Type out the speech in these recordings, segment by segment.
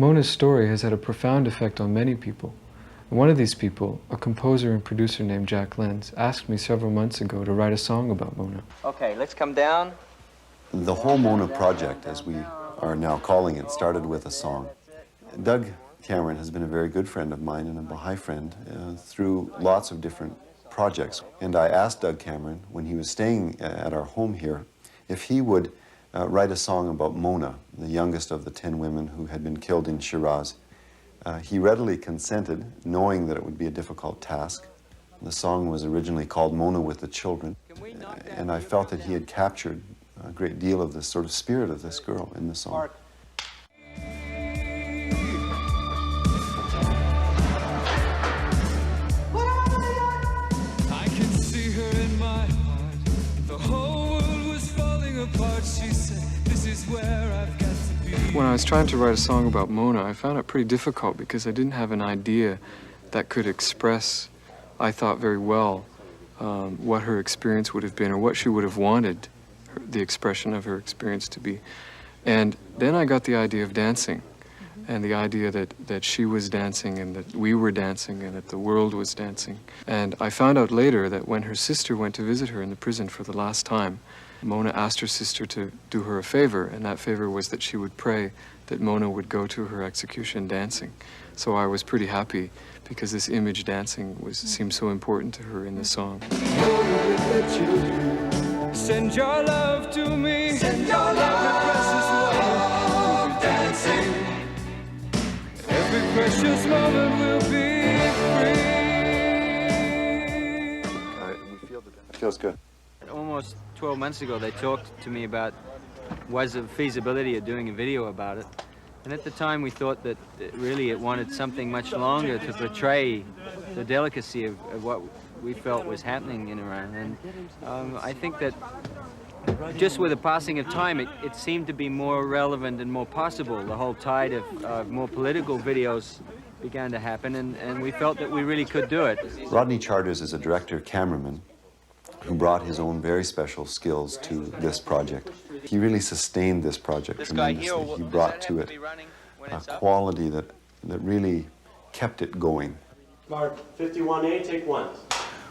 Mona's story has had a profound effect on many people. One of these people, a composer and producer named Jack Lenz, asked me several months ago to write a song about Mona. Okay, let's come down. The whole Mona project, as we are now calling it, started with a song. Doug Cameron has been a very good friend of mine and a Baha'i friend through lots of different projects. And I asked Doug Cameron, when he was staying at our home here, if he would write a song about Mona, the youngest of the 10 women who had been killed in Shiraz. He readily consented, knowing that it would be a difficult task. The song was originally called Mona with the Children, and I felt that he had captured a great deal of the sort of spirit of this girl in the song. I can see her in my heart. The whole world was falling apart. She said, "This is where I've got to be." When I was trying to write a song about Mona, I found it pretty difficult because I didn't have an idea that could express, I thought very well, what her experience would have been or what she would have wanted the expression of her experience to be. And then I got the idea of dancing and the idea that she was dancing and that we were dancing and that the world was dancing. And I found out later that when her sister went to visit her in the prison for the last time, Mona asked her sister to do her a favor, and that favor was that she would pray that Mona would go to her execution dancing. So I was pretty happy because this image dancing seemed so important to her in the song. Send your love to me. Send your love, precious love, dancing. Every precious moment will be free. It feels good. Almost 12 months ago, they talked to me about was the feasibility of doing a video about it. And at the time, we thought that really it wanted something much longer to portray the delicacy of what we felt was happening in Iran. And I think that just with the passing of time, it seemed to be more relevant and more possible. The whole tide of more political videos began to happen, and we felt that we really could do it. Rodney Charters is a director-cameraman who brought his own very special skills to this project. He really sustained this project tremendously. He brought to it a quality that really kept it going. Mark, 51A, take one.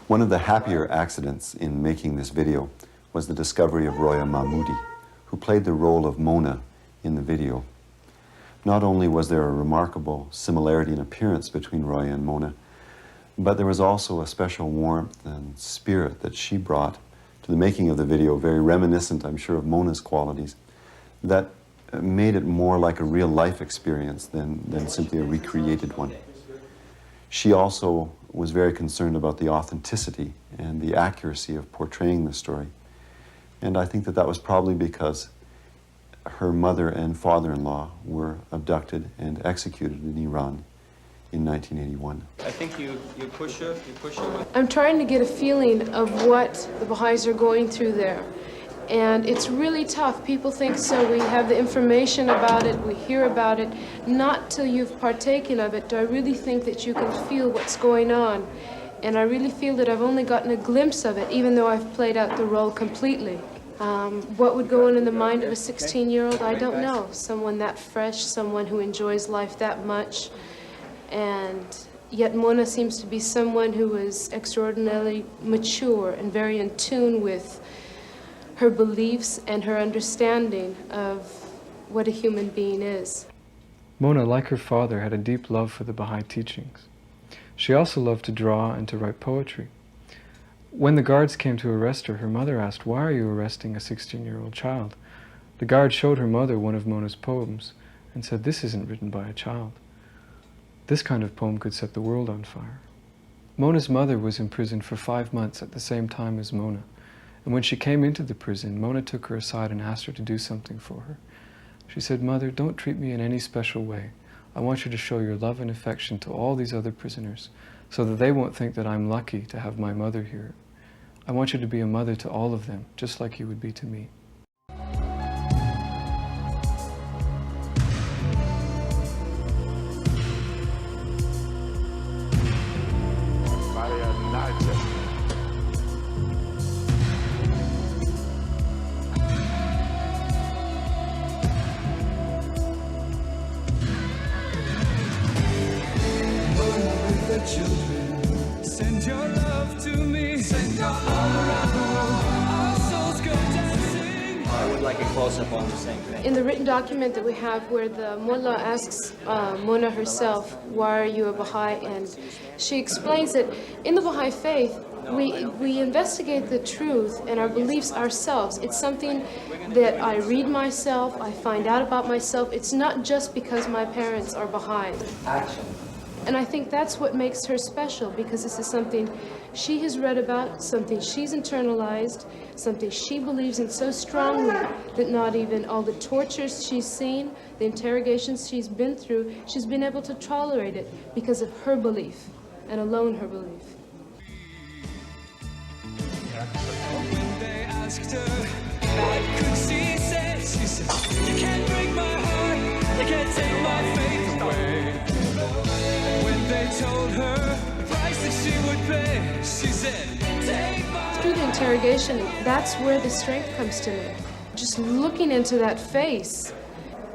One of the happier accidents in making this video was the discovery of Roya Mahmoudi, who played the role of Mona in the video. Not only was there a remarkable similarity in appearance between Roya and Mona, but there was also a special warmth and spirit that she brought to the making of the video, very reminiscent, I'm sure, of Mona's qualities, that made it more like a real-life experience than simply a recreated one. She also was very concerned about the authenticity and the accuracy of portraying the story. And I think that was probably because her mother and father-in-law were abducted and executed in Iran in 1981. I think you push her. I'm trying to get a feeling of what the Baha'is are going through there. And it's really tough. People think so. We have the information about it, we hear about it. Not till you've partaken of it do I really think that you can feel what's going on. And I really feel that I've only gotten a glimpse of it, even though I've played out the role completely. What would go on in the mind of a 16-year-old, I don't know. Someone that fresh, someone who enjoys life that much. And yet Mona seems to be someone who is extraordinarily mature and very in tune with her beliefs and her understanding of what a human being is. Mona, like her father, had a deep love for the Baha'i teachings. She also loved to draw and to write poetry. When the guards came to arrest her, her mother asked, "Why are you arresting a 16-year-old child?" The guard showed her mother one of Mona's poems and said, "This isn't written by a child. This kind of poem could set the world on fire." Mona's mother was imprisoned for 5 months at the same time as Mona. And when she came into the prison, Mona took her aside and asked her to do something for her. She said, "Mother, don't treat me in any special way. I want you to show your love and affection to all these other prisoners so that they won't think that I'm lucky to have my mother here. I want you to be a mother to all of them, just like you would be to me." the children. Send your love to me. Send your love all around the world. Our souls go dancing. I would like a close-up on the same thing. In the written document that we have where the mullah asks Mona herself, why are you a Baha'i? And she explains that in the Baha'i faith, we investigate the truth and our beliefs ourselves. It's something that I read myself, I find out about myself. It's not just because my parents are Baha'i. Action. And I think that's what makes her special, because this is something she has read about, something she's internalized, something she believes in so strongly that not even all the tortures she's seen, the interrogations she's been through, she's been able to tolerate it because of her belief, and alone her belief. When they asked her, what could she say? She said, you can't break my heart, you can't take my faith away. When they told her the price that she would pay, she said, take my... Through the interrogation, that's where the strength comes to me. Just looking into that face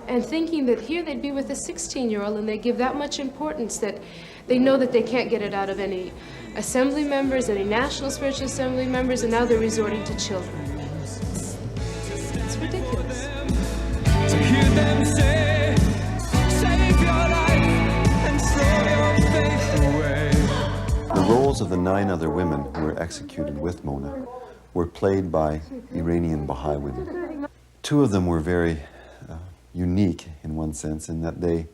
and thinking that here they'd be with a 16-year-old and they give that much importance that they know that they can't get it out of any assembly members, any National Spiritual Assembly members, and now they're resorting to children. It's ridiculous. To hear them say, save your life and throw your faith away. The roles of the 9 other women who were executed with Mona were played by Iranian Baha'i women. 2 of them were very unique in one sense, in that they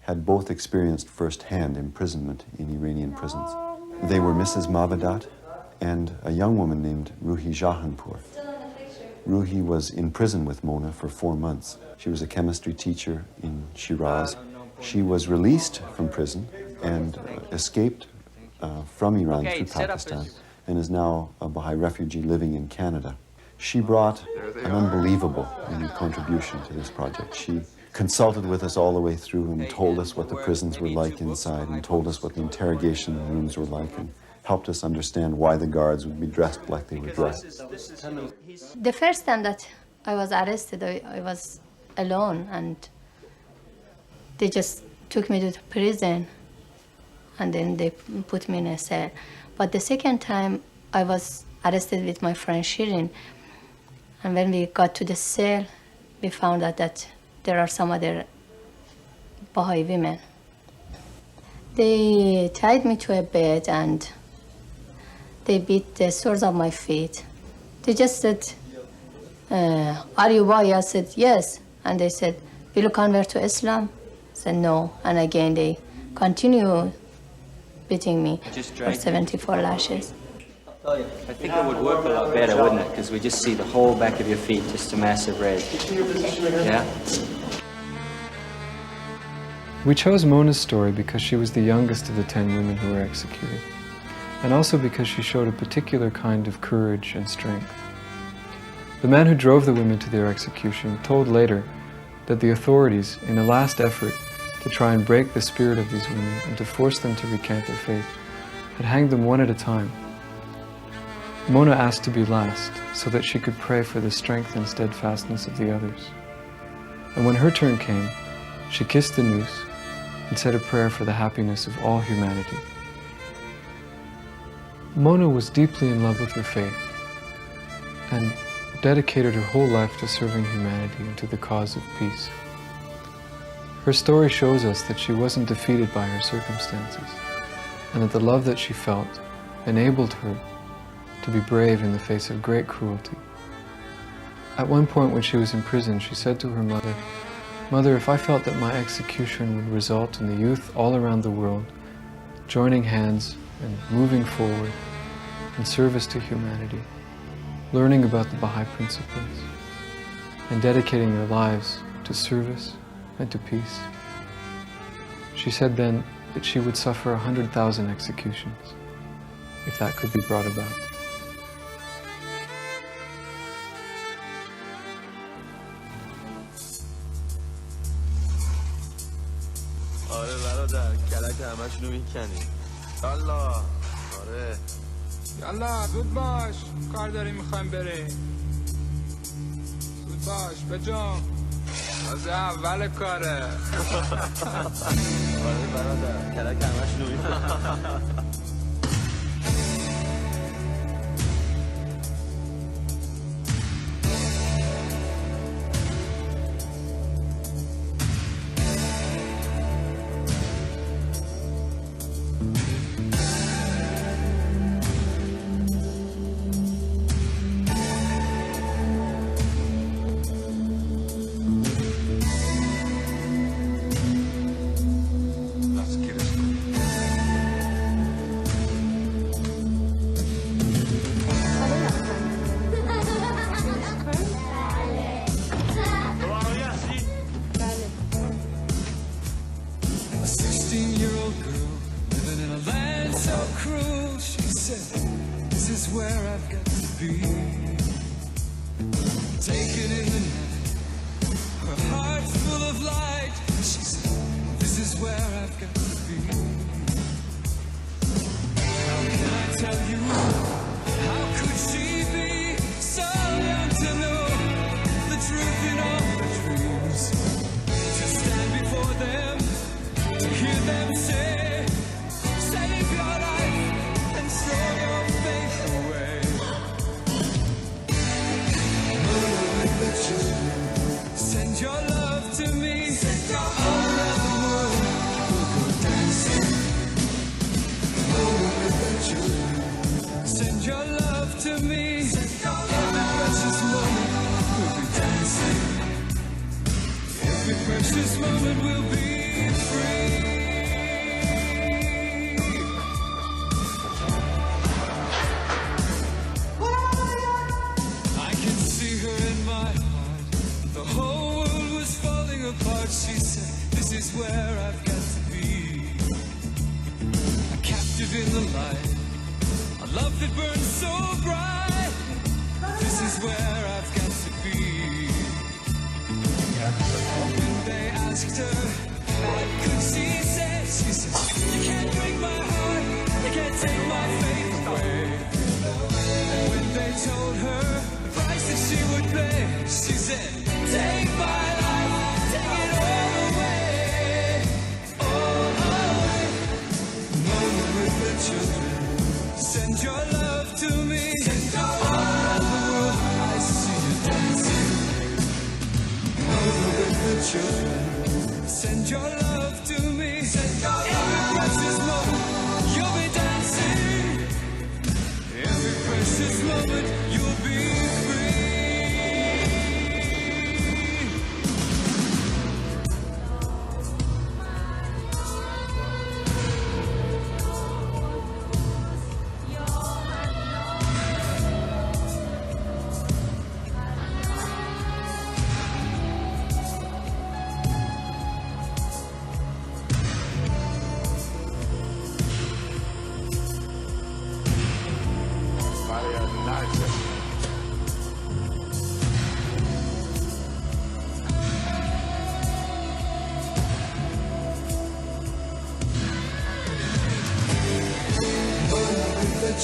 had both experienced firsthand imprisonment in Iranian prisons. They were Mrs. Mabadat and a young woman named Ruhi Jahanpur. Ruhi was in prison with Mona for 4 months. She was a chemistry teacher in Shiraz. She was released from prison and escaped from Iran through Pakistan and is now a Baha'i refugee living in Canada. She brought an unbelievable unique contribution to this project. She consulted with us all the way through and told us what the prisons were like inside and told us what the interrogation rooms were like and helped us understand why the guards would be dressed like they were dressed. The first time that I was arrested, I was alone, and they just took me to the prison and then they put me in a cell. But the second time I was arrested with my friend Shirin, and when we got to the cell, we found out that there are some other Baha'i women. They tied me to a bed and they beat the soles of my feet. They just said, are you Baha'i? I said, yes. And they said, will you convert to Islam? I said, no. And again, they continue beating me for 74 lashes. I think it would work a lot better, wouldn't it? Because we just see the whole back of your feet, just a massive red. Yeah? We chose Mona's story because she was the youngest of the 10 women who were executed, and also because she showed a particular kind of courage and strength. The man who drove the women to their execution told later that the authorities, in a last effort to try and break the spirit of these women and to force them to recant their faith, had hanged them one at a time. Mona asked to be last so that she could pray for the strength and steadfastness of the others. And when her turn came, she kissed the noose and said a prayer for the happiness of all humanity. Mona was deeply in love with her faith and dedicated her whole life to serving humanity and to the cause of peace. Her story shows us that she wasn't defeated by her circumstances, and that the love that she felt enabled her to be brave in the face of great cruelty. At one point when she was in prison, she said to her mother, "Mother, if I felt that my execution would result in the youth all around the world joining hands and moving forward in service to humanity, learning about the Baha'i principles, and dedicating their lives to service and to peace," she said then that she would suffer 100,000 executions if that could be brought about. آره برادر کلک همشونو میکنی یالا آره یالا زود باش کار داریم میخوایم بریم زود باش بجام تازه اول کاره. آره برادر کلک همش نوعی. Where I've got to be. Taken in the night, her heart full of light. She said, this is where I've got to be. How can I tell you? How could she be so young to know the truth in all her dreams? To stand before them, to hear them say, save your life and throw your faith away. Send your love to me. All around the world we'll go dancing. Send your love to me. Every precious moment we'll be dancing. Every precious moment we'll be free. She said, this is where I've got to be. A captive in the light, a love that burns so bright. This is where I've got to be. When they asked her, what could she say? She said, you can't break my heart, you can't take my faith away. And when they told her the price that she would pay, she said, take my life, take it all away, all away. Mona with the children, send your love to me. All around the world I see you dancing. Mona with the children, send your love to me. Every precious moment you'll be dancing. Every precious moment you'll be free.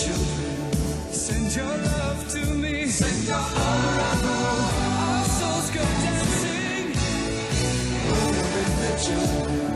Children, send your love to me. All around the world, our souls go dancing. Mona with the children.